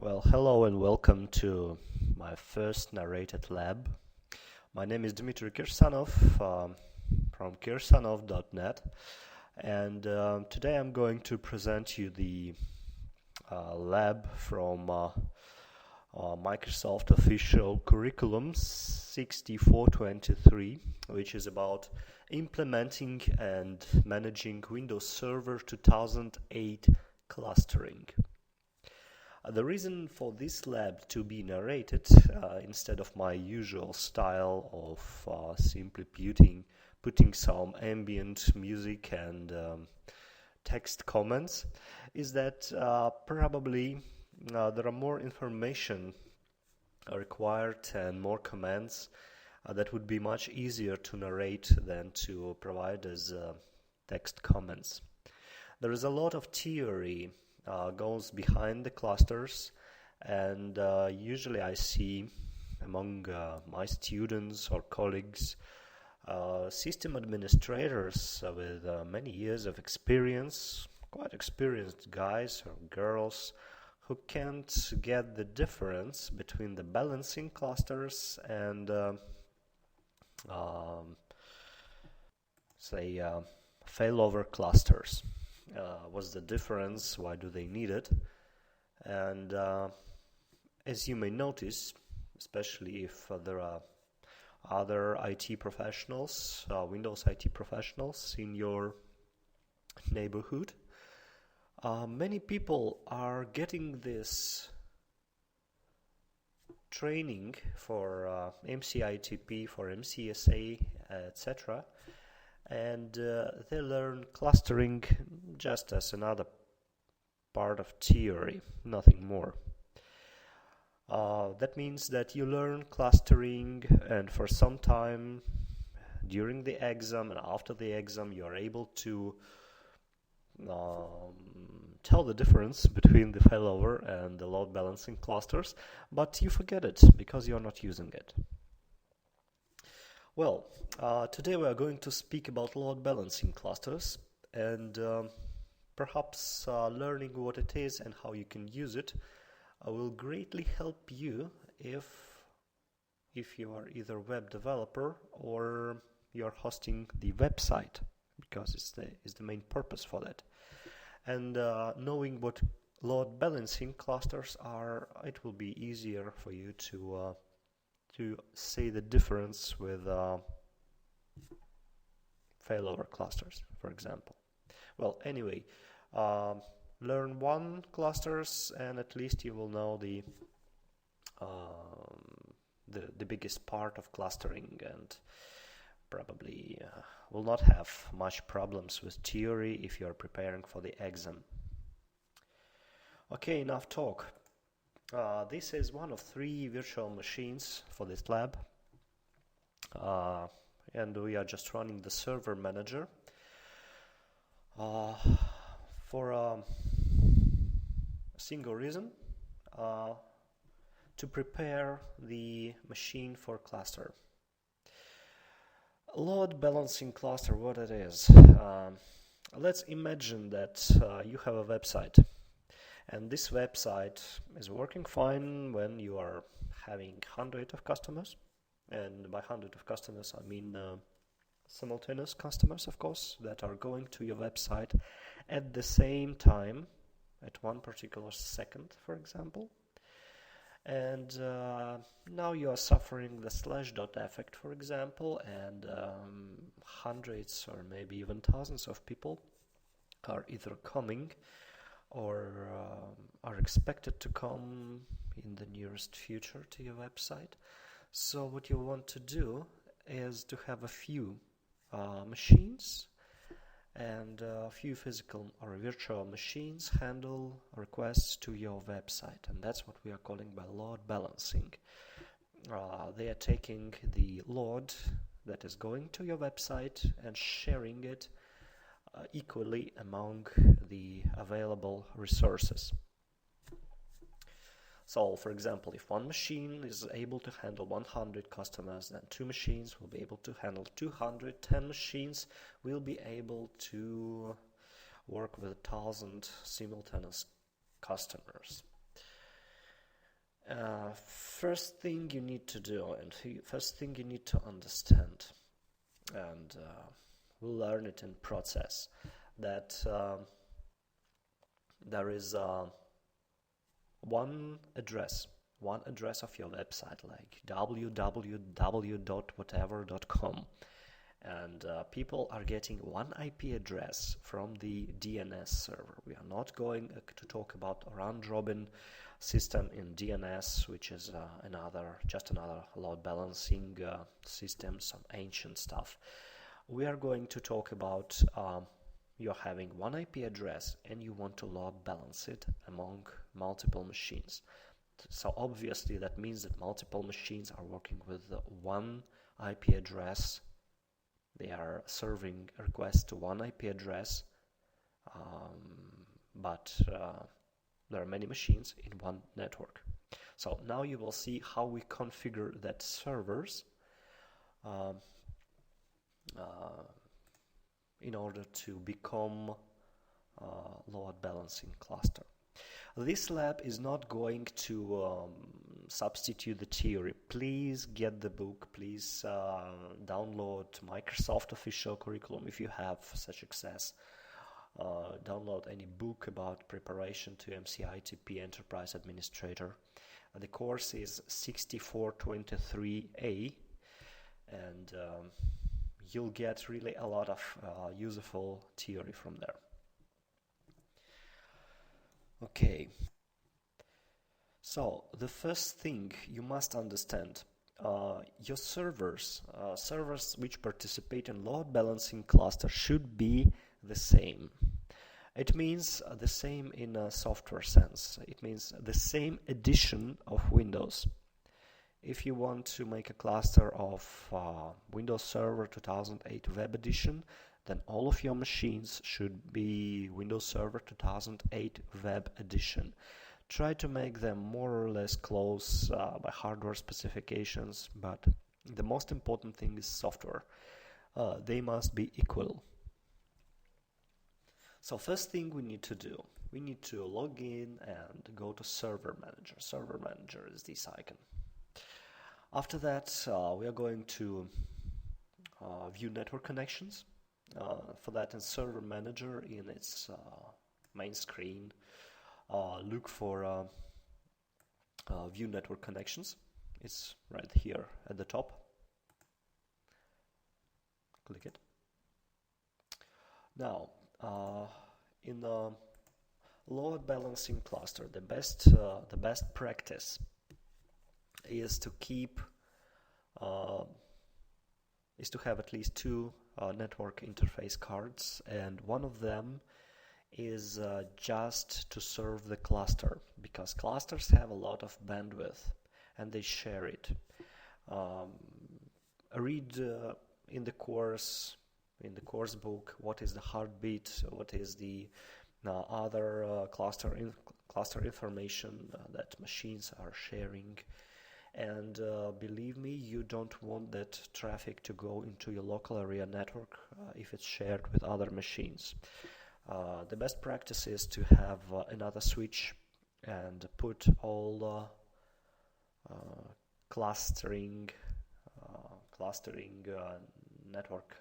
Well, hello and welcome to my first narrated lab. My name is Dmitry Kirsanov from kirsanov.net, and today I'm going to present you the lab from Microsoft official curriculum 6423, which is about implementing and managing Windows Server 2008 clustering. The reason for this lab to be narrated instead of my usual style of simply putting some ambient music and text comments is that probably there are more information required and more commands that would be much easier to narrate than to provide as text comments. There is a lot of theory goes behind the clusters, and usually I see among my students or colleagues system administrators with many years of experience, quite experienced guys or girls who can't get the difference between the balancing clusters and say failover clusters. What's the difference? Why do they need it? And as you may notice, especially if there are other IT professionals, Windows IT professionals in your neighborhood, many people are getting this training for MCITP, for MCSA, etc., and they learn clustering just as another part of theory, nothing more. That means that you learn clustering, and for some time during the exam and after the exam you are able to tell the difference between the failover and the load balancing clusters, but you forget it because you are not using it. Well, today we are going to speak about load balancing clusters, and perhaps learning what it is and how you can use it will greatly help you if you are either a web developer or you are hosting the website, because it's the main purpose for that. And knowing what load balancing clusters are, it will be easier for you to say the difference with failover clusters, for example. Well, anyway, learn one clusters and at least you will know the biggest part of clustering, and probably will not have much problems with theory if you are preparing for the exam. Okay, enough talk. This is one of 3 virtual machines for this lab, and we are just running the server manager for a single reason, to prepare the machine for cluster. Load balancing cluster, what it is. Let's imagine that you have a website. And this website is working fine when you are having 100 of customers. And by 100 of customers, I mean simultaneous customers, of course, that are going to your website at the same time, at one particular second, for example. And now you are suffering the slash dot effect, for example, and hundreds or maybe even thousands of people are either coming or are expected to come in the nearest future to your website. So what you want to do is to have a few machines and a few physical or virtual machines handle requests to your website, and that's what we are calling by load balancing. They are taking the load that is going to your website and sharing it equally among the available resources. So, for example, if one machine is able to handle 100 customers, then 2 machines will be able to handle 200, 10 machines will be able to work with 1,000 simultaneous customers. First thing you need to do, and first thing you need to understand, and we'll learn it in process, that there is one address of your website, like www.whatever.com, and people are getting one IP address from the DNS server. We are not going to talk about round-robin system in DNS, which is just another load balancing system, some ancient stuff. We are going to talk about you're having one IP address and you want to load balance it among multiple machines. So obviously that means that multiple machines are working with one IP address. They are serving requests to one IP address, but there are many machines in one network. So now you will see how we configure that servers in order to become load balancing cluster. This lab is not going to substitute the theory. Please get the book. Please download Microsoft official curriculum if you have such access. Download any book about preparation to MCITP Enterprise Administrator. The course is 6423A, and you'll get really a lot of useful theory from there. Okay, so the first thing you must understand, your servers which participate in load balancing cluster should be the same. It means the same in a software sense. It means the same edition of Windows. If you want to make a cluster of Windows Server 2008 Web Edition, then all of your machines should be Windows Server 2008 Web Edition. Try to make them more or less close by hardware specifications, but the most important thing is software. They must be equal. So first thing we need to do, we need to log in and go to Server Manager. Server Manager is this icon. After that, we are going to view network connections. For that, in Server Manager, in its main screen, look for View Network Connections. It's right here at the top. Click it. Now, in the load balancing cluster, the best practice is to have at least two network interface cards, and one of them is just to serve the cluster, because clusters have a lot of bandwidth and they share it. Read in the course book what is the heartbeat, what is the other cluster information that machines are sharing. And believe me, you don't want that traffic to go into your local area network if it's shared with other machines. The best practice is to have another switch and put all clustering network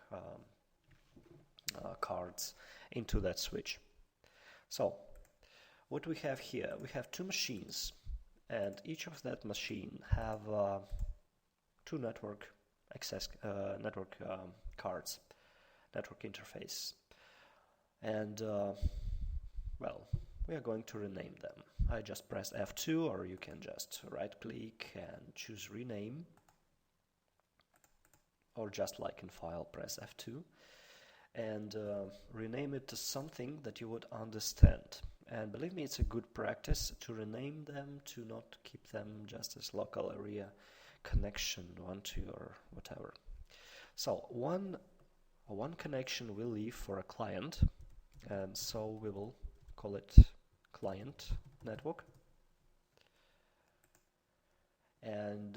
cards into that switch. So what we have here, we have two machines, and each of that machine have two network access cards, network interface, and well, we are going to rename them. I just press F2, or you can just right click and choose rename, or just like in File, press F2 and rename it to something that you would understand. And believe me, it's a good practice to rename them, to not keep them just as local area connection 1, 2, or whatever. So one connection will leave for a client, and so we will call it client network. And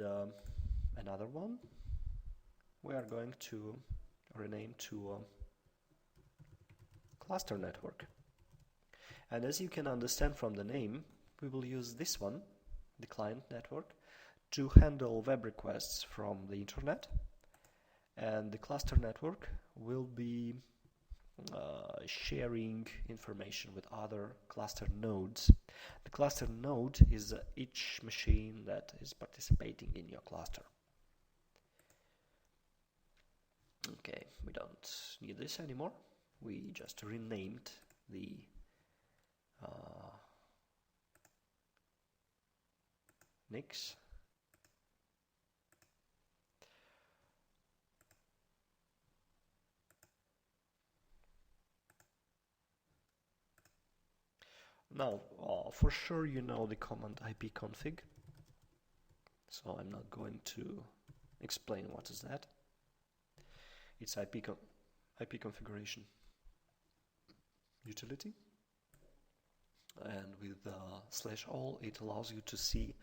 another one we are going to rename to cluster network. And as you can understand from the name, we will use this one the client network, to handle web requests from the internet, and the cluster network will be sharing information with other cluster nodes. The cluster node is each machine that is participating in your cluster. Okay, we don't need this anymore. We just renamed the NICs. Now, for sure you know the command ipconfig, so I'm not going to explain what is that. It's IP configuration utility, and with /all it allows you to see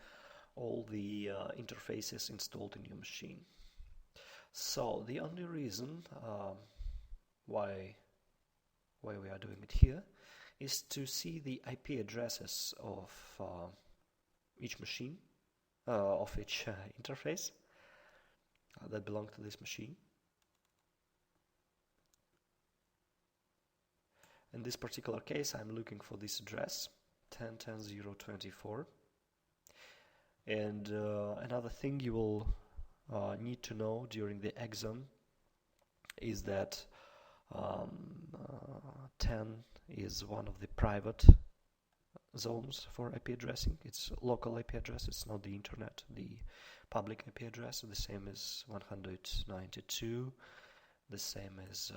all the interfaces installed in your machine. So the only reason why we are doing it here is to see the IP addresses of each machine, of each interface that belong to this machine. In this particular case, I'm looking for this address, 10.10.0.24. And another thing you will need to know during the exam is that 10 is one of the private zones for IP addressing. It's local IP address, it's not the internet, the public IP address. The same as 192, the same as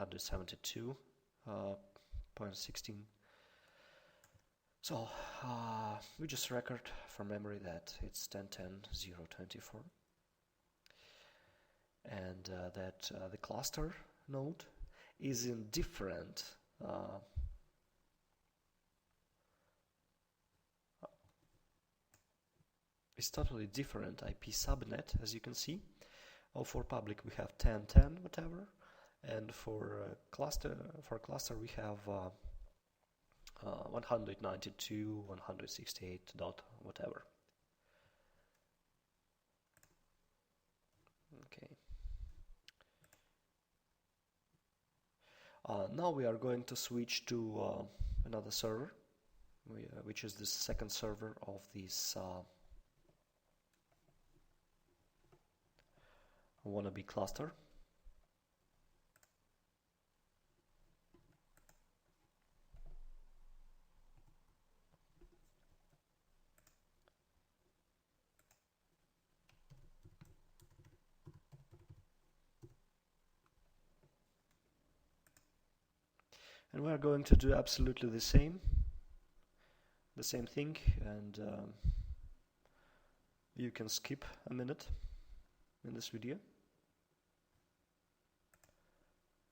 172.16. So we just record from memory that it's 10.10.0.24, and that the cluster node is in different it's totally different IP subnet, as you can see. For public we have 10.10 whatever, and for cluster we have 192, 168 dot whatever. Okay. Now we are going to switch to another server, which is the second server of this wannabe cluster. And we are going to do absolutely the same thing, and you can skip a minute in this video,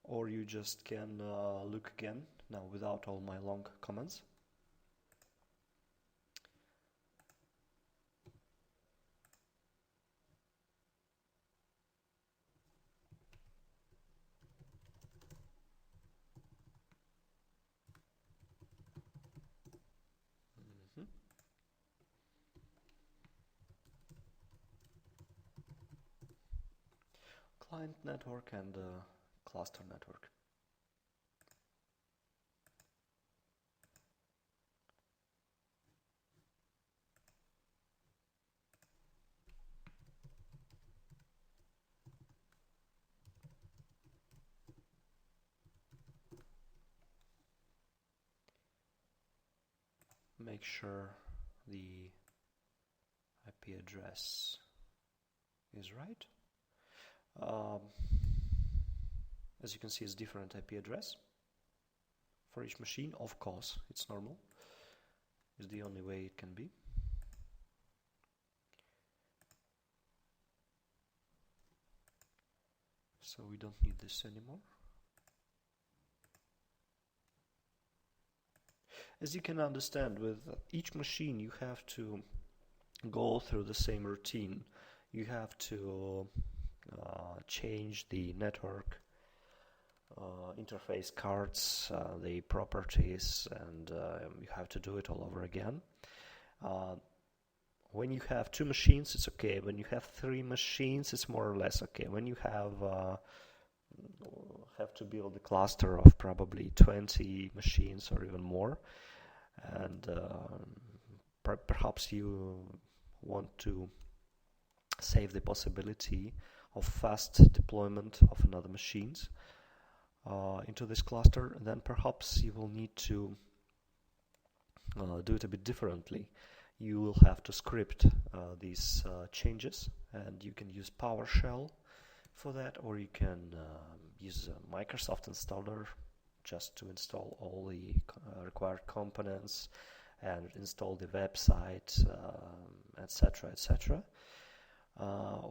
or you just can look again now without all my long comments. Client network and cluster network. Make sure the IP address is right. As you can see, it's different IP address for each machine. Of course, it's normal. It's the only way it can be. So we don't need this anymore. As you can understand, with each machine you have to go through the same routine. You have to change the network interface cards, the properties, and you have to do it all over again. When you have 2 machines, it's okay. When you have 3 machines, it's more or less okay. When you have to build a cluster of probably 20 machines or even more, and perhaps you want to save the possibility of fast deployment of another machines into this cluster, then perhaps you will need to do it a bit differently. You will have to script these changes, and you can use PowerShell for that, or you can use a Microsoft installer just to install all the required components and install the website, etc., etc.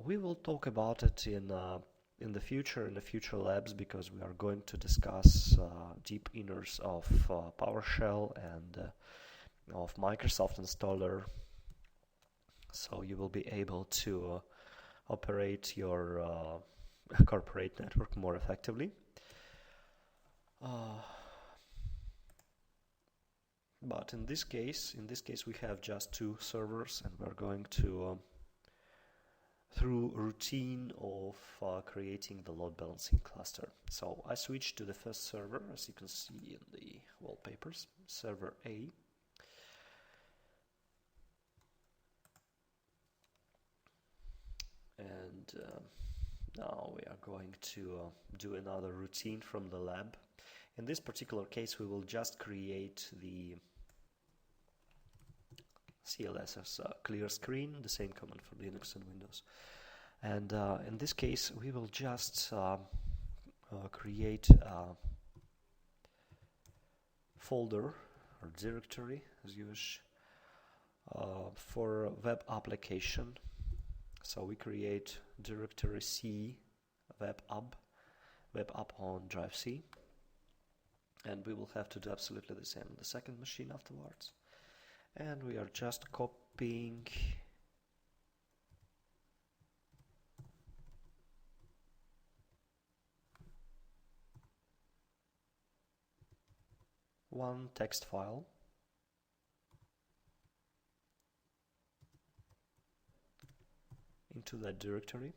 We will talk about it in the future labs, because we are going to discuss deep inners of PowerShell and of Microsoft installer, so you will be able to operate your corporate network more effectively. But in this case we have just 2 servers, and we're going to through routine of creating the load balancing cluster. So I switched to the first server, as you can see in the wallpapers, server A. And now we are going to do another routine from the lab. In this particular case, we will just create the CLS as a clear screen, the same command for Linux and Windows. And in this case, we will just create a folder or directory, as you wish, for web application. So we create directory C web app on drive C, and we will have to do absolutely the same on the second machine afterwards. And we are just copying one text file into that directory.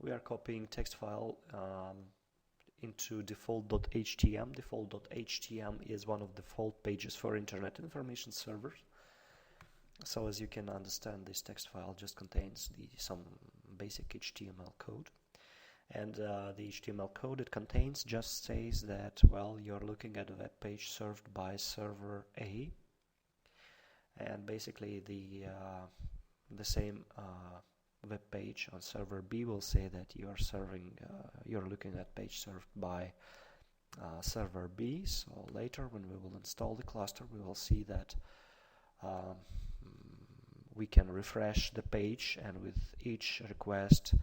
We are copying text file into default.htm. Default.htm is one of the default pages for Internet Information Servers. So as you can understand, this text file just contains some basic HTML code. And the HTML code it contains just says that, well, you're looking at a web page served by server A, and basically the same web page on server B will say that you're looking at page served by server B. So later, when we will install the cluster, we will see that we can refresh the page, and with each request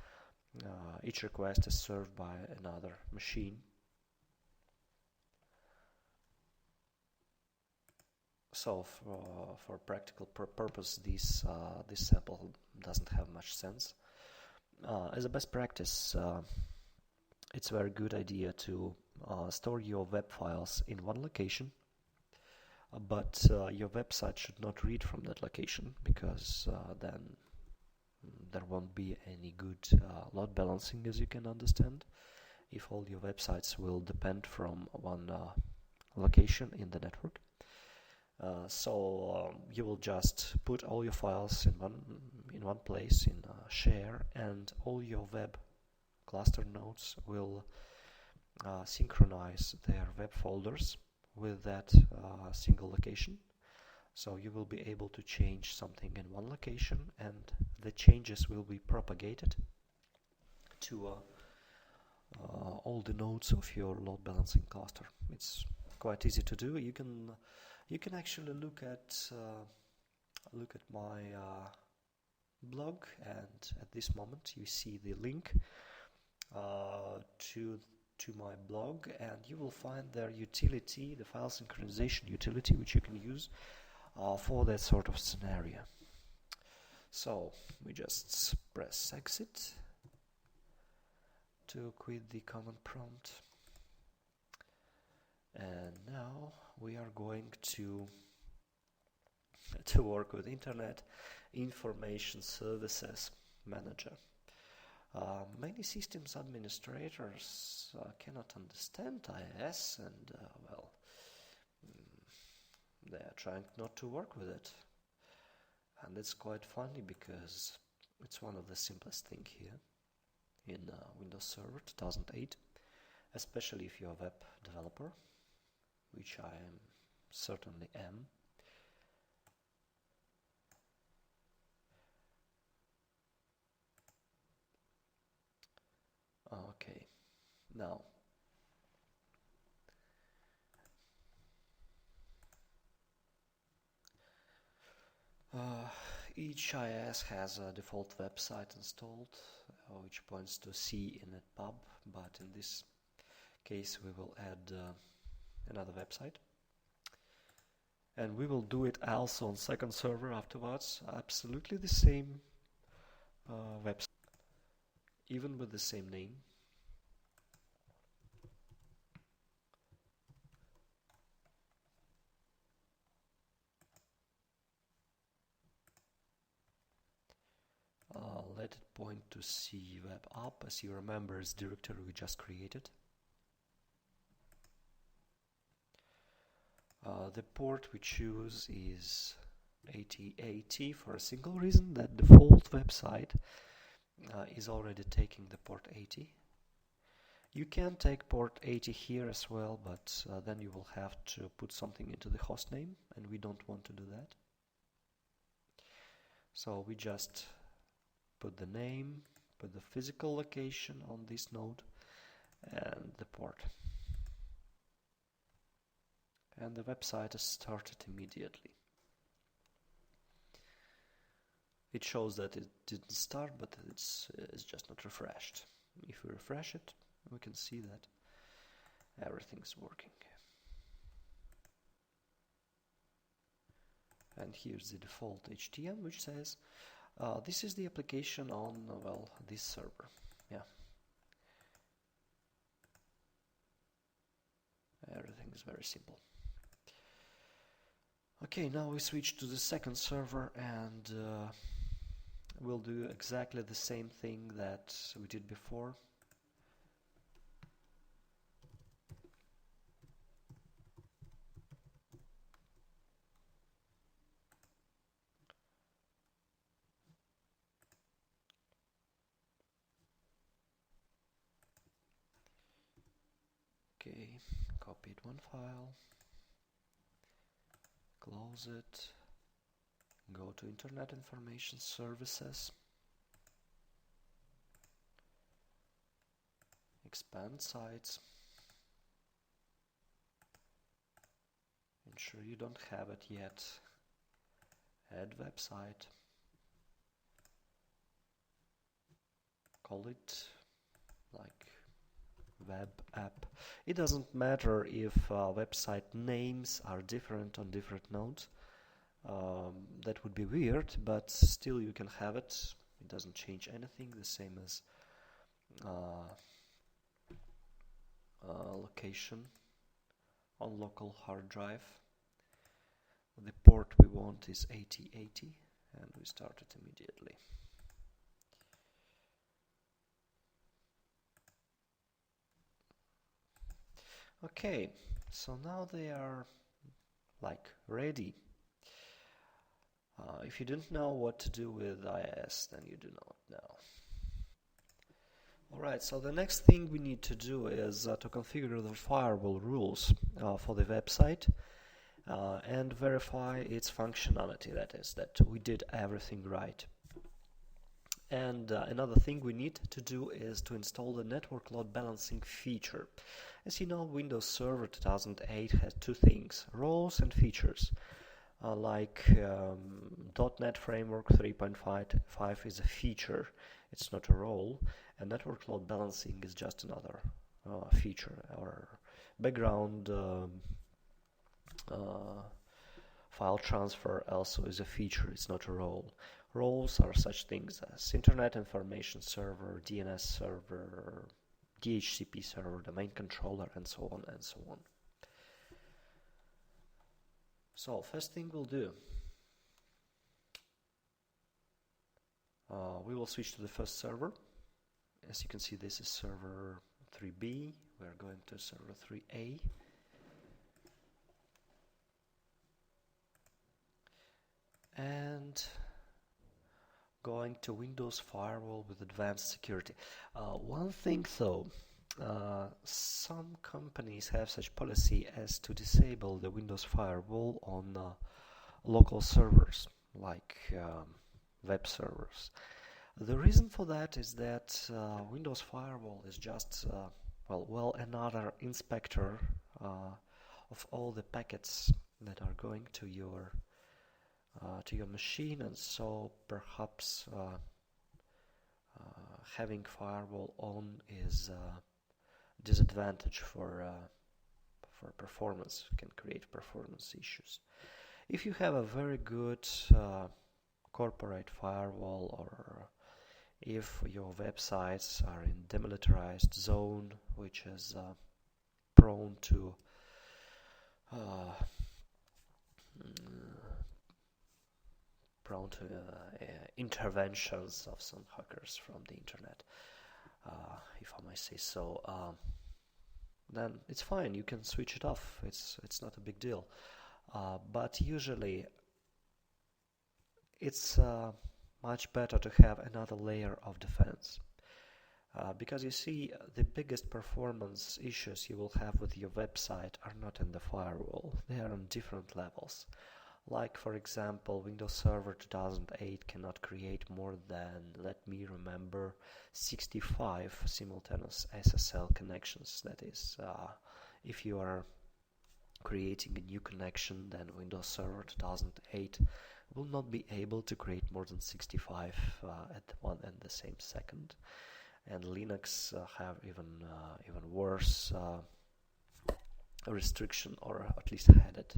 is served by another machine. So for practical purpose, this sample doesn't have much sense. As a best practice, it's a very good idea to store your web files in one location, but your website should not read from that location, because then there won't be any good load balancing, as you can understand, if all your websites will depend from one location in the network. So you will just put all your files in one place in share, and all your web cluster nodes will synchronize their web folders with that single location. So you will be able to change something in one location, and the changes will be propagated to all the nodes of your load balancing cluster. It's quite easy to do. You can actually look at my blog, and at this moment you see the link to my blog, and you will find their utility, the file synchronization utility, which you can use for that sort of scenario. So we just press exit to quit the command prompt, and now we are going to work with Internet Information Services Manager. Many systems administrators cannot understand IIS, and they are trying not to work with it. And it's quite funny because it's one of the simplest things here in Windows Server 2008, especially if you're a web developer, which I certainly am. Okay, now each IIS has a default website installed, which points to CINET pub, but in this case we will add another website. And we will do it also on second server afterwards, absolutely the same website, even with the same name. Let it point to C web app, as you remember, it's directory we just created. The port we choose is 8080 for a single reason, that default website is already taking the port 80. You can take port 80 here as well, but then you will have to put something into the host name, and we don't want to do that. So we just put the name, put the physical location on this node, and the port. And the website is started immediately. It shows that it didn't start, but it's just not refreshed. If we refresh it, we can see that everything's working. And here's the default HTML, which says this is the application on, this server. Yeah. Everything is very simple. Okay, now we switch to the second server, and we'll do exactly the same thing that we did before. Okay, copied one file, close it, go to Internet Information Services, expand sites, ensure you don't have it yet, add website, call it like web app. It doesn't matter if website names are different on different nodes. That would be weird, but still you can have it. It doesn't change anything, the same as location on local hard drive. The port we want is 8080, and we start it immediately. Okay, so now they are ready. If you didn't know what to do with IIS, then you do not know. Alright, so the next thing we need to do is to configure the firewall rules for the website and verify its functionality, that is, that we did everything right. And another thing we need to do is to install the network load balancing feature. As you know, Windows Server 2008 has two things, roles and features. .NET Framework 3.5 is a feature, it's not a role, and network load balancing is just another feature. Or background file transfer also is a feature, it's not a role. Roles are such things as Internet Information Server, DNS Server, DHCP server, domain controller, and so on and so on. So first thing we'll do, we will switch to the first server. As you can see, this is server 3B. We're going to server 3A. And going to Windows Firewall with advanced security. One thing though, some companies have such policy as to disable the Windows Firewall on local servers, like web servers. The reason for that is that Windows Firewall is just another inspector of all the packets that are going to your machine, and so perhaps having firewall on is a disadvantage for performance. Can create performance issues. If you have a very good corporate firewall, or if your websites are in demilitarized zone, which is prone to interventions of some hackers from the internet, if I may say so, then it's fine. You can switch it off. It's not a big deal. But usually it's much better to have another layer of defense. Because you see, the biggest performance issues you will have with your website are not in the firewall. They are on different levels. Like, for example, Windows Server 2008 cannot create more than, let me remember, 65 simultaneous SSL connections. That is, if you are creating a new connection, then Windows Server 2008 will not be able to create more than 65 at one and the same second. And Linux have even worse restriction, or at least had it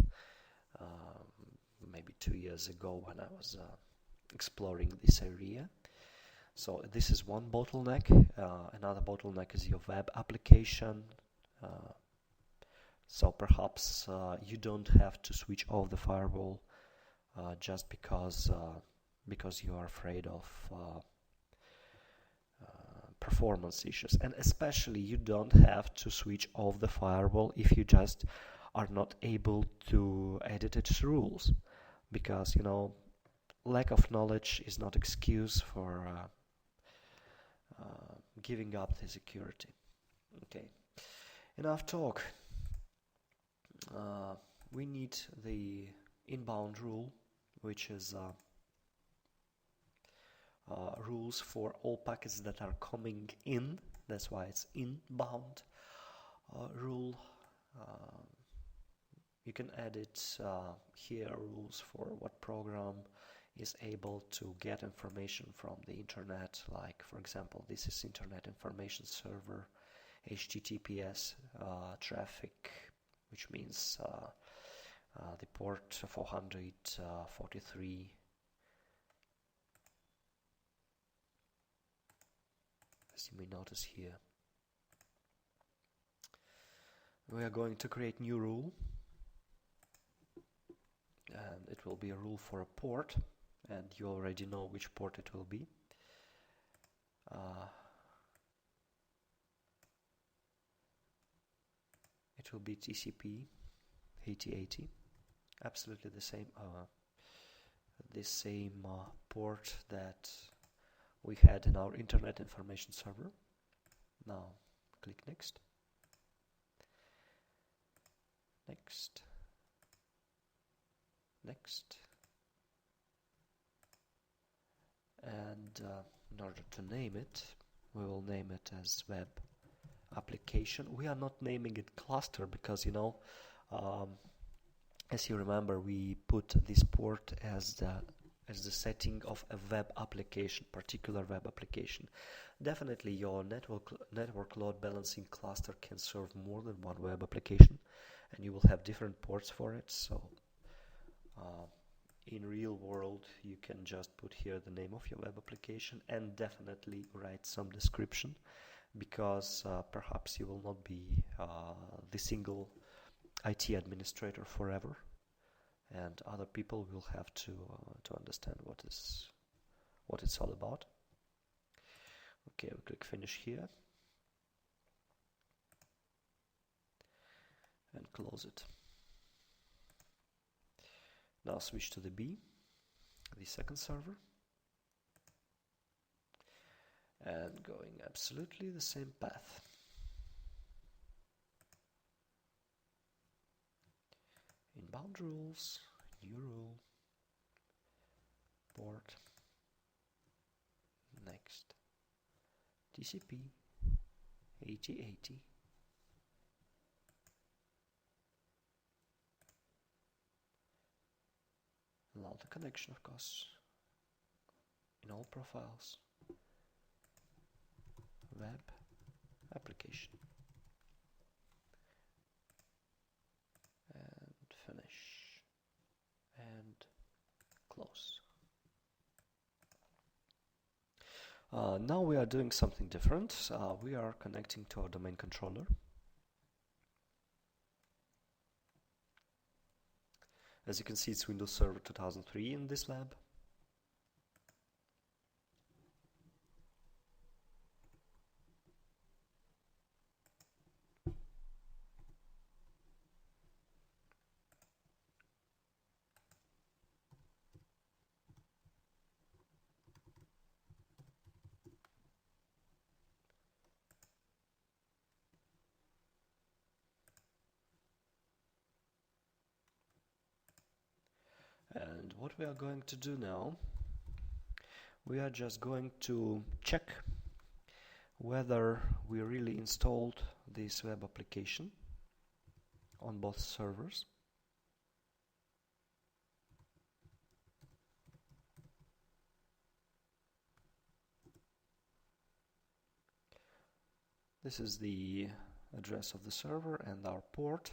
maybe 2 years ago when I was exploring this area. So this is one bottleneck. Another bottleneck is your web application. So perhaps you don't have to switch off the firewall just because you are afraid of performance issues. And especially you don't have to switch off the firewall if you just are not able to edit its rules, because lack of knowledge is not excuse for giving up the security. Okay, enough talk. We need the inbound rule, which is rules for all packets that are coming in. That's why it's inbound rule. You can edit here rules for what program is able to get information from the internet. Like, for example, this is Internet Information Server, HTTPS traffic, which means the port 443. As you may notice here, we are going to create new rule, and it will be a rule for a port, and you already know which port it will be. It will be TCP 8080, absolutely the same port that we had in our Internet Information Server. Now click next, next, next, and in order to name it, we will name it as web application. We are not naming it cluster because as you remember, we put this port as the setting of a web application, particular web application. Definitely your network load balancing cluster can serve more than one web application, and you will have different ports for it. So in real world, you can just put here the name of your web application and definitely write some description, because perhaps you will not be the single IT administrator forever, and other people will have to understand what it's all about. Okay, we click finish here and close it. Now switch to the B, the second server, and going absolutely the same path. Inbound rules, new rule, port, next, TCP 8080, allow the connection, of course, in all profiles, web application, and finish, and close. Now we are doing something different. We are connecting to our domain controller. As you can see, it's Windows Server 2003 in this lab. And what we are going to do now, we are just going to check whether we really installed this web application on both servers. This is the address of the server and our port.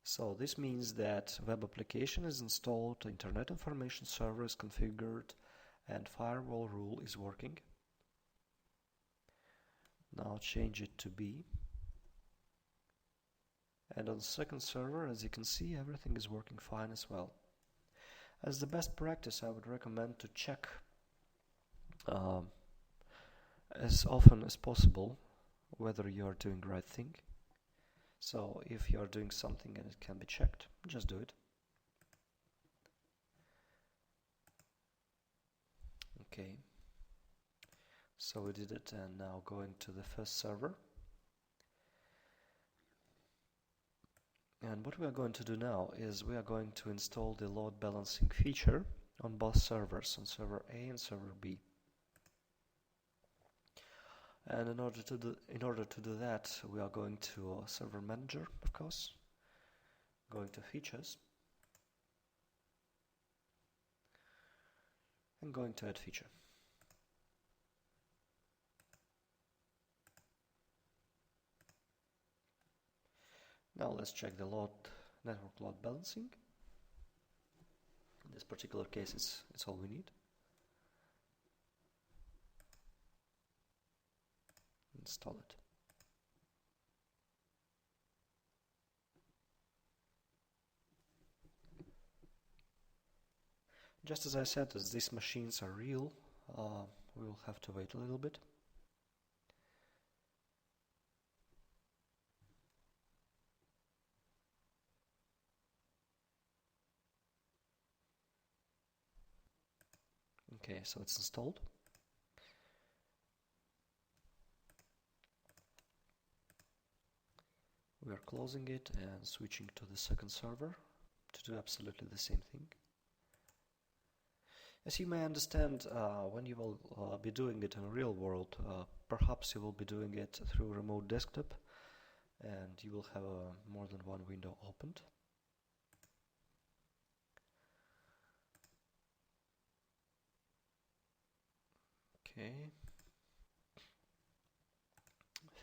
So this means that web application is installed, Internet Information Server is configured, and firewall rule is working. Now change it to B. And on the second server, as you can see, everything is working fine as well. As the best practice, I would recommend to check as often as possible whether you are doing the right thing. So if you are doing something and it can be checked, just do it. Okay, so we did it, and now going to the first server. And what we are going to do now is we are going to install the load balancing feature on both servers, on server A and server B. And in order to do that, we are going to Server Manager, of course, going to Features, and going to Add Feature. Now let's check the network load balancing. In this particular case, it's all we need. Install it. Just as I said, as these machines are real, we will have to wait a little bit. Okay, so it's installed. We are closing it and switching to the second server to do absolutely the same thing. As you may understand, when you will be doing it in the real world, perhaps you will be doing it through remote desktop, and you will have more than one window opened. Okay.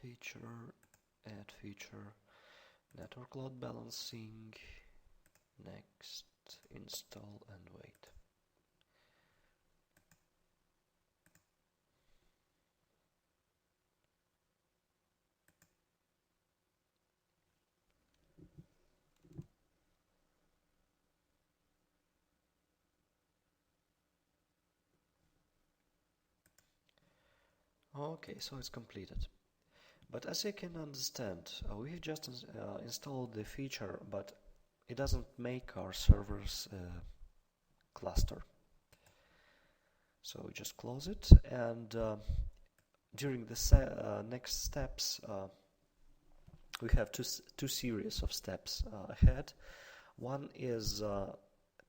Feature, add feature, network load balancing, next, install and wait. Okay, so it's completed. But as you can understand, we have just installed the feature, but it doesn't make our servers cluster. So we just close it, and during the next steps, we have two series of steps ahead. One is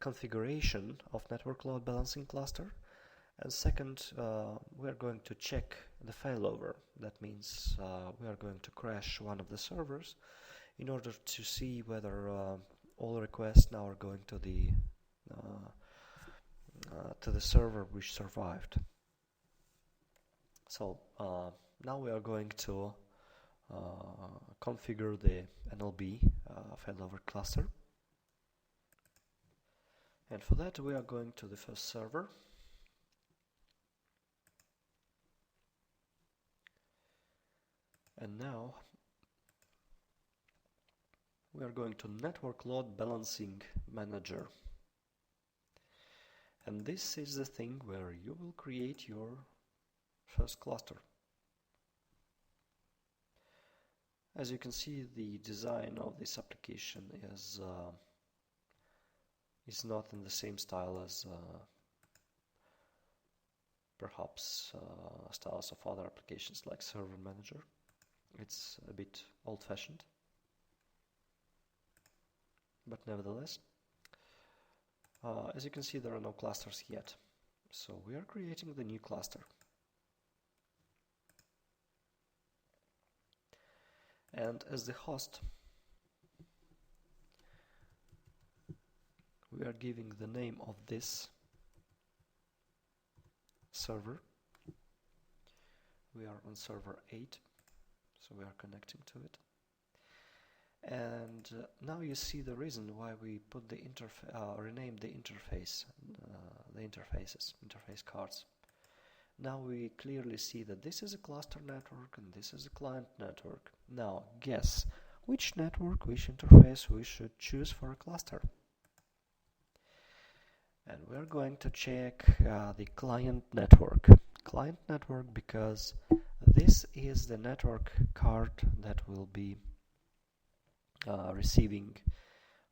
configuration of network load balancing cluster, and second, we are going to check the failover. That means we are going to crash one of the servers in order to see whether all requests now are going to the server which survived. So now we are going to configure the NLB failover cluster, and for that we are going to the first server. And now we are going to Network Load Balancing Manager. And this is the thing where you will create your first cluster. As you can see, the design of this application is not in the same style as perhaps styles of other applications like Server Manager. It's a bit old-fashioned, but nevertheless, as you can see, there are no clusters yet. So we are creating the new cluster. And as the host, we are giving the name of this server. We are on server 8. So we are connecting to it, and now you see the reason why we put the renamed the interfaces, interface cards. Now we clearly see that this is a cluster network and this is a client network. Now guess which network, which interface we should choose for a cluster. And we're going to check the client network. Client network because this is the network card that will be receiving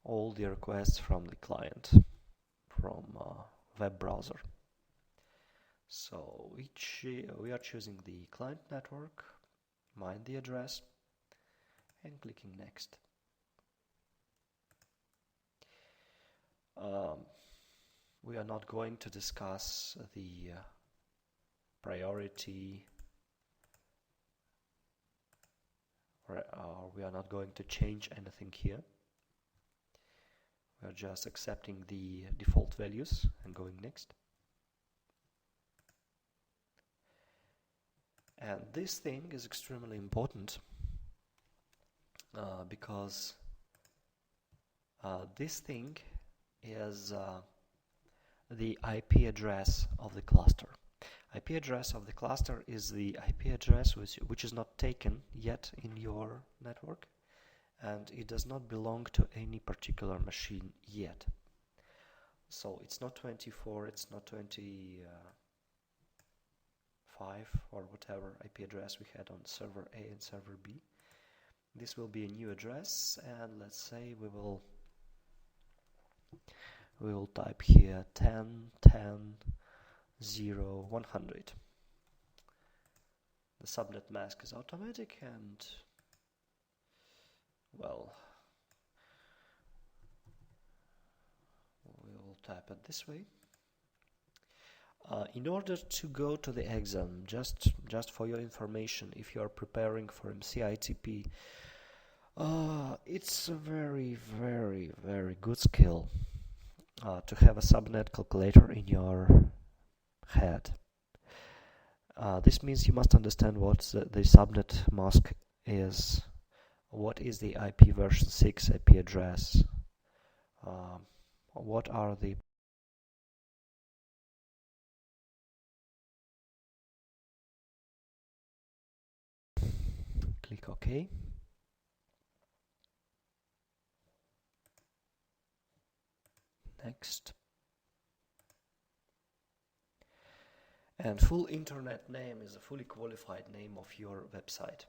all the requests from the client, from web browser. So we are choosing the client network, mine the address, and clicking next. We are not going to discuss the priority, we are not going to change anything here. We are just accepting the default values and going next. And this thing is extremely important because this thing is the IP address of the cluster. IP address of the cluster is the IP address which is not taken yet in your network, and it does not belong to any particular machine yet. So it's not 24, it's not 25 or whatever IP address we had on server A and server B. This will be a new address, and let's say we will type here 10.10.0.100. The subnet mask is automatic, and well, we'll type it this way. In order to go to the exam, just for your information, if you are preparing for MCITP, it's a very, very, very good skill to have a subnet calculator in your head. This means you must understand what the subnet mask is, what is the IP version 6 IP address, what are the click OK. Next. And full internet name is a fully qualified name of your website.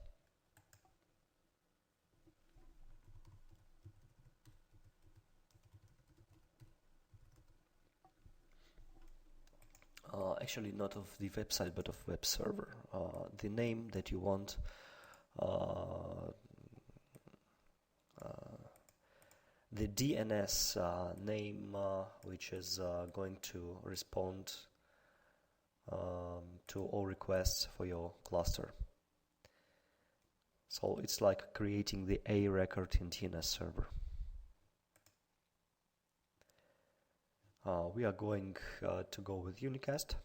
Actually not of the website but of web server. The name that you want the DNS name which is going to respond to all requests for your cluster. So it's like creating the A record in DNS Server. We are going to go with unicast.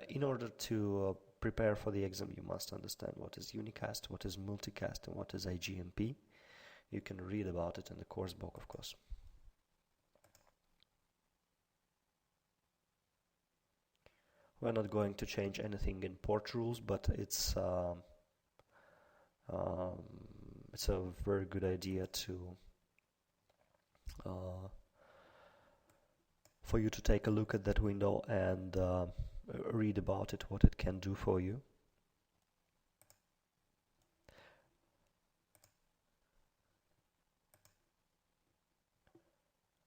In order to prepare for the exam, you must understand what is unicast, what is multicast, and what is IGMP. You can read about it in the course book, of course. We're not going to change anything in port rules, but it's a very good idea to for you to take a look at that window and read about it, what it can do for you.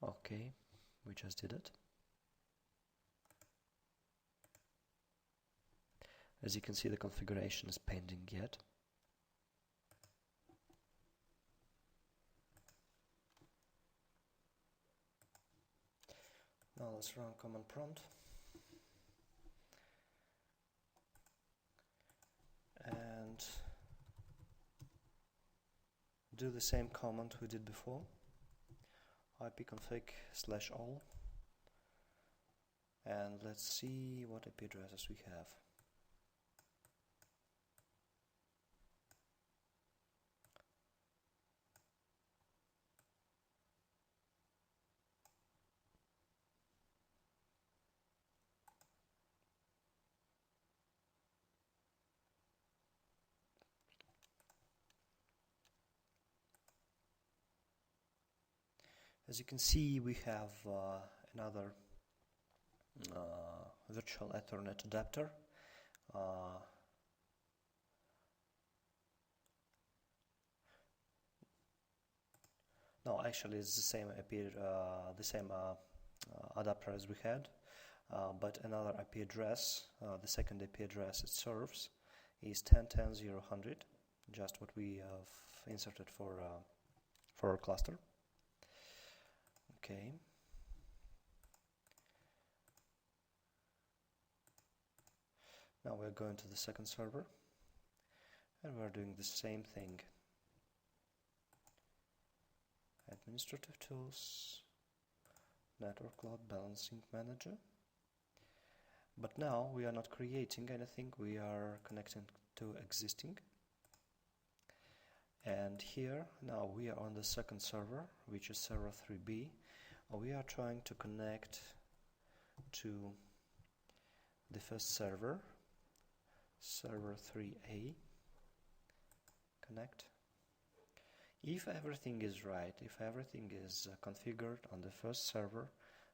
Okay, we just did it. As you can see, the configuration is pending yet. Now let's run command prompt. And do the same command we did before. ipconfig/all. And let's see what IP addresses we have. As you can see, we have another virtual Ethernet adapter. No, actually, it's the same IP, adapter as we had, but another IP address. The second IP address it serves is 10.10.0.100, just what we have inserted for our cluster. Okay. Now we're going to the second server and we're doing the same thing. Administrative tools, network load balancing manager. But now we are not creating anything, we are connecting to existing. And here now we are on the second server, which is server 3B. We are trying to connect to the first server, server 3A. Connect. If everything is right, if everything is configured on the first server,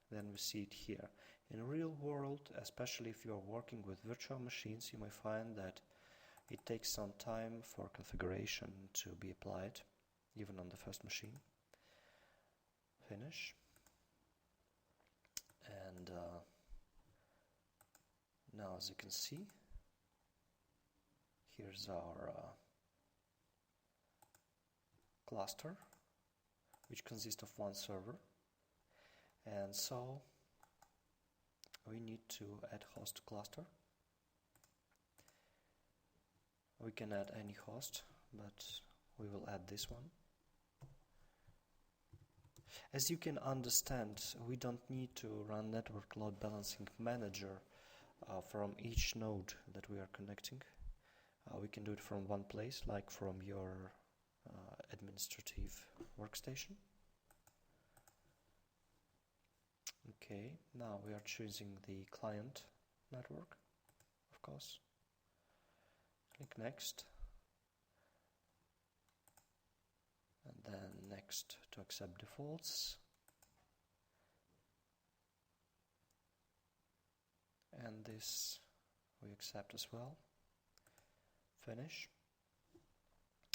then we see it here. In real world, especially if you are working with virtual machines, you may find that it takes some time for configuration to be applied, even on the first machine. Finish. And now, as you can see, here's our cluster, which consists of one server. And so we need to add host to cluster. We can add any host, but we will add this one. As you can understand, we don't need to run network load balancing manager from each node that we are connecting. We can do it from one place, like from your administrative workstation. Okay, now we are choosing the client network, of course. Click next, and then next to accept defaults, and this we accept as well. Finish.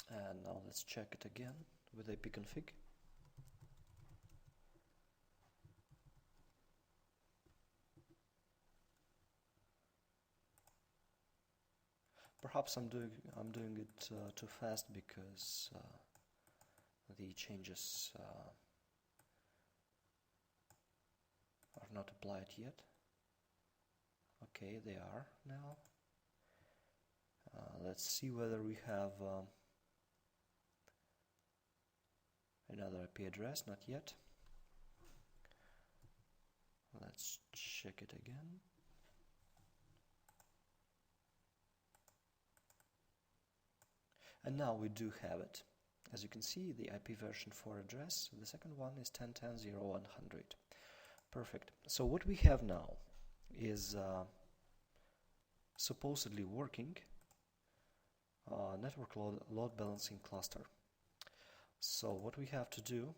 And now let's check it again with ipconfig. Perhaps I'm doing it too fast because the changes are not applied yet. Okay, they are now. Let's see whether we have another IP address. Not yet. Let's check it again. And now we do have it. As you can see, the IP version 4 address, the second one is 10.10.0.100. Perfect. So what we have now is supposedly working network load balancing cluster. So what we have to do,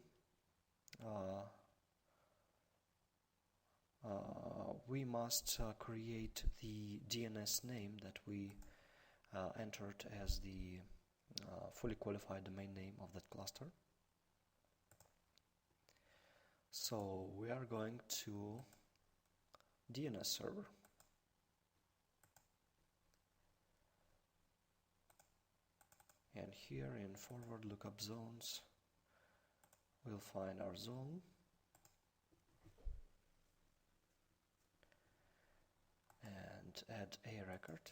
we must create the DNS name that we entered as the fully qualified domain name of that cluster. So we are going to DNS Server. And here in forward lookup zones, we'll find our zone. And add a record.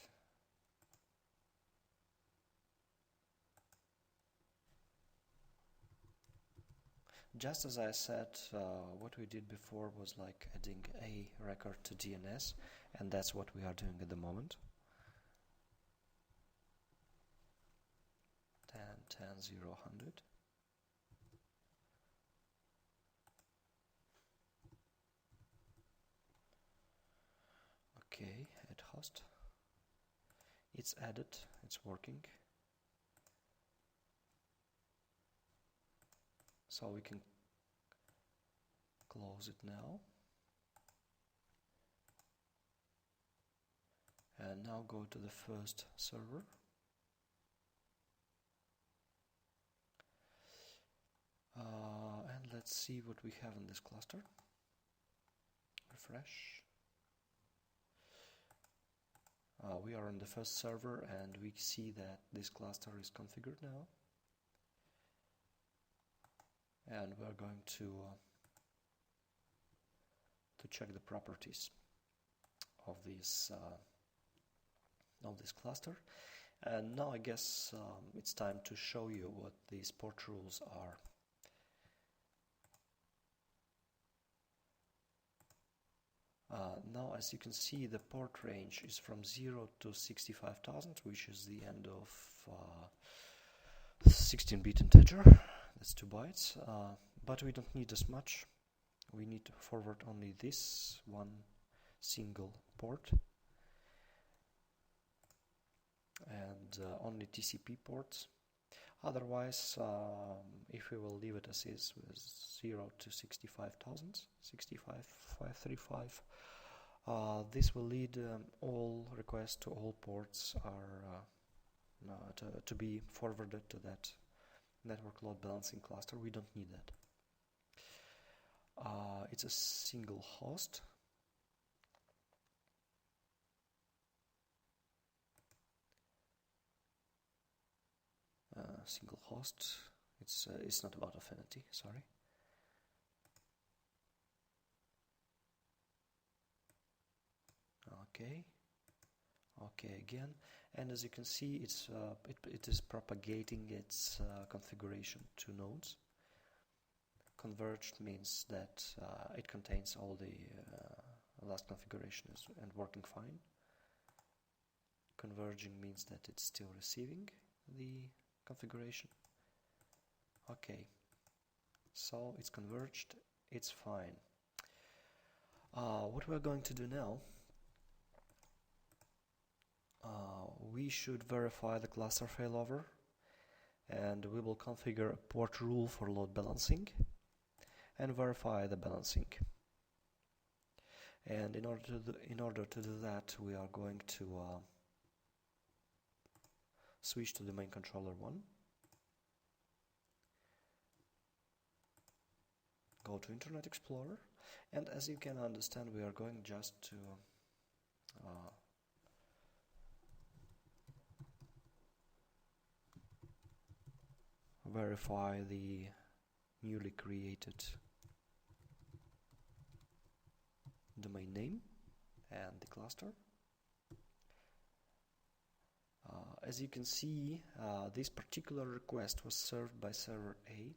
Just as I said, what we did before was like adding a record to DNS, and that's what we are doing at the moment. 10.10.0.100. Okay, add host. It's added, it's working. So we can close it now. And now go to the first server. And let's see what we have in this cluster. Refresh. We are on the first server and we see that this cluster is configured now. And we're going to check the properties of this cluster. And now I guess it's time to show you what these port rules are. Now, as you can see, the port range is from 0 to 65,000, which is the end of 16-bit integer. That's 2 bytes, but we don't need as much. We need to forward only this one single port and only TCP ports. Otherwise, if we will leave it as is with 0 to 65,000, 65,535, this will lead all requests to all ports are to be forwarded to that network load balancing cluster. We don't need that. It's a single host. Single host. It's not about affinity. Sorry. Okay. Okay again. And as you can see, it is propagating its configuration to nodes. Converged means that it contains all the last configurations and working fine. Converging means that it's still receiving the configuration. Okay, so it's converged, it's fine. What we're going to do now, we should verify the cluster failover, and we will configure a port rule for load balancing and verify the balancing. And in order to do that, we are going to switch to domain controller 1. Go to Internet Explorer, and as you can understand, we are going just to verify the newly created domain name and the cluster. As you can see, this particular request was served by server A.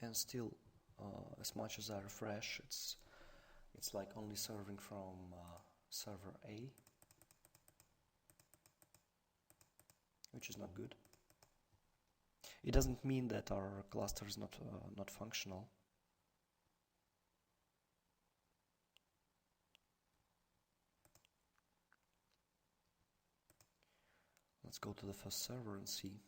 And still, as much as I refresh, it's like only serving from server A, which is not good. It doesn't mean that our cluster is not functional. Let's go to the first server and see.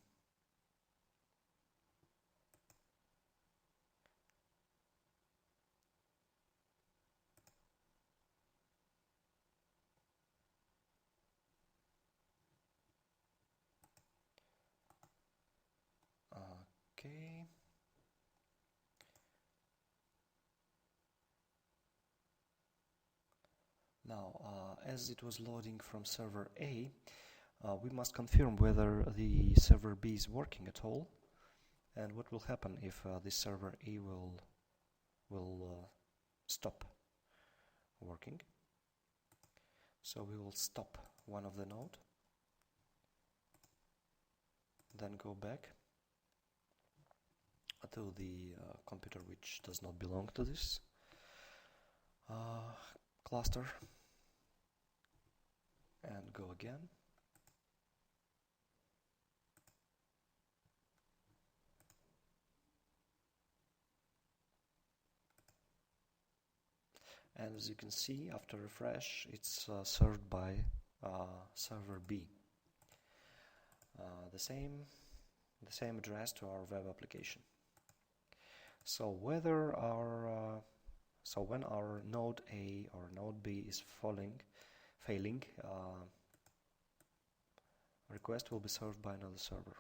Okay. Now, as it was loading from server A, we must confirm whether the server B is working at all, and what will happen if this server A will stop working. So we will stop one of the node, then go back to the computer which does not belong to this cluster, and go again. And as you can see, after refresh, it's served by server B. The same address to our web application. So whether when our node A or node B is failing, request will be served by another server.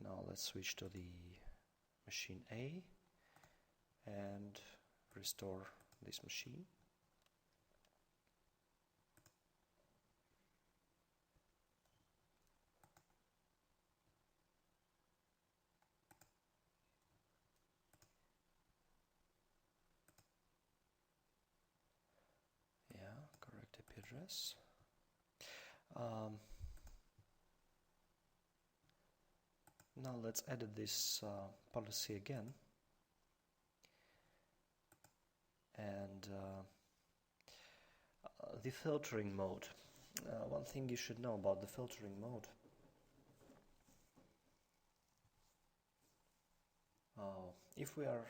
Now let's switch to the machine A and restore this machine. Correct IP address. Now let's edit this policy again, and the filtering mode. One thing you should know about the filtering mode. If we are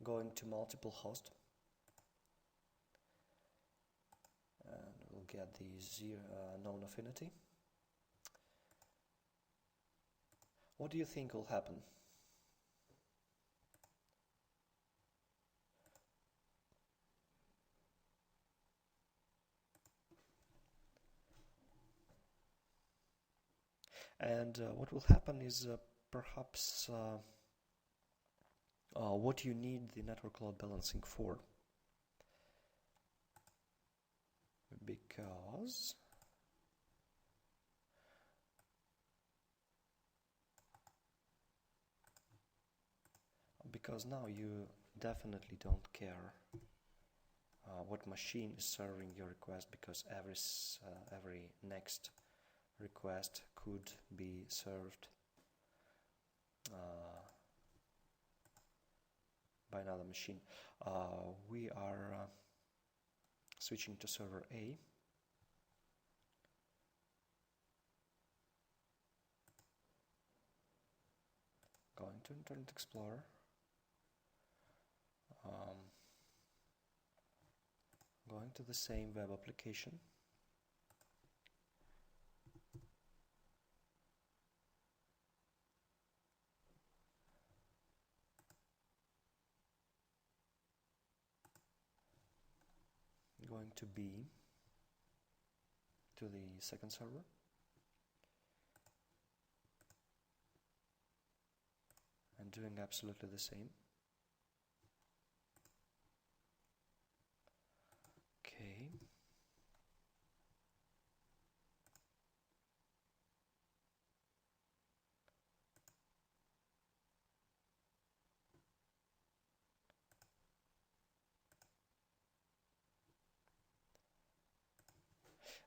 going to multiple hosts, and we'll get the known affinity. What do you think will happen? And what will happen is perhaps what you need the network load balancing for. Because now you definitely don't care what machine is serving your request, because every next request could be served by another machine. We are switching to server A. Going to Internet Explorer. Going to the same web application. Going to B, to the second server. And doing absolutely the same. Okay.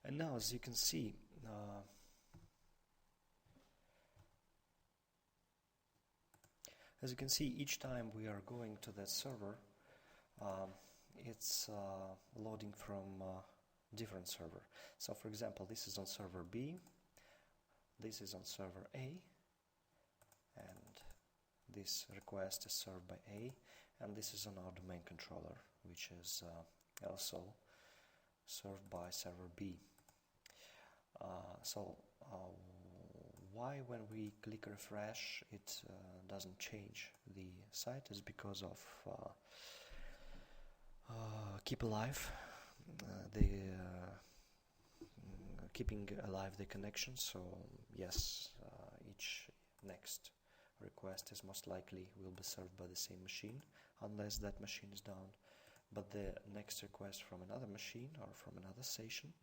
And now, as you can see, each time we are going to that server, it's loading from different server. So, for example, this is on server B, this is on server A, and this request is served by A, and this is on our domain controller, which is also served by server B. Why when we click refresh it doesn't change the site is because of keep alive, keeping alive the connection. So yes, each next request is most likely will be served by the same machine unless that machine is down. But the next request from another machine or from another station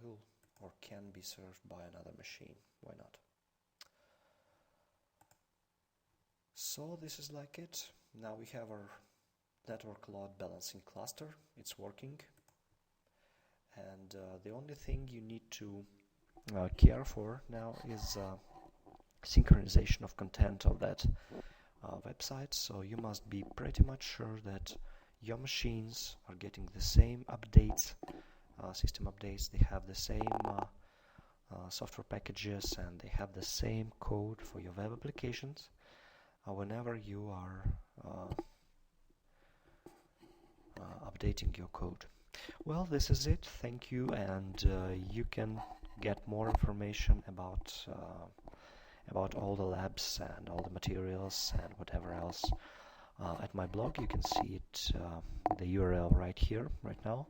will or can be served by another machine. Why not? So this is like it. Now we have our network load balancing cluster. It's working. And the only thing you need to care for now is synchronization of content of that website. So you must be pretty much sure that your machines are getting the same updates, system updates. They have the same software packages, and they have the same code for your web applications whenever you are updating your code. Well, this is it. Thank you, and you can get more information about all the labs and all the materials and whatever else at my blog. You can see it, the URL right here, right now.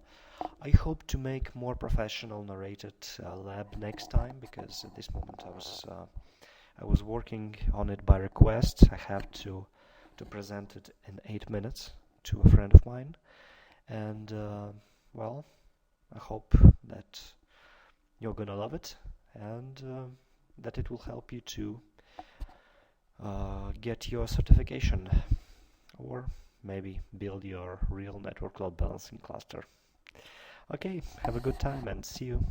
I hope to make more professional narrated lab next time, because at this moment I was working on it by request. I have to present it in 8 minutes to a friend of mine, and well, I hope that you're gonna love it, and that it will help you to get your certification, or maybe build your real network load balancing cluster. Okay, have a good time and see you.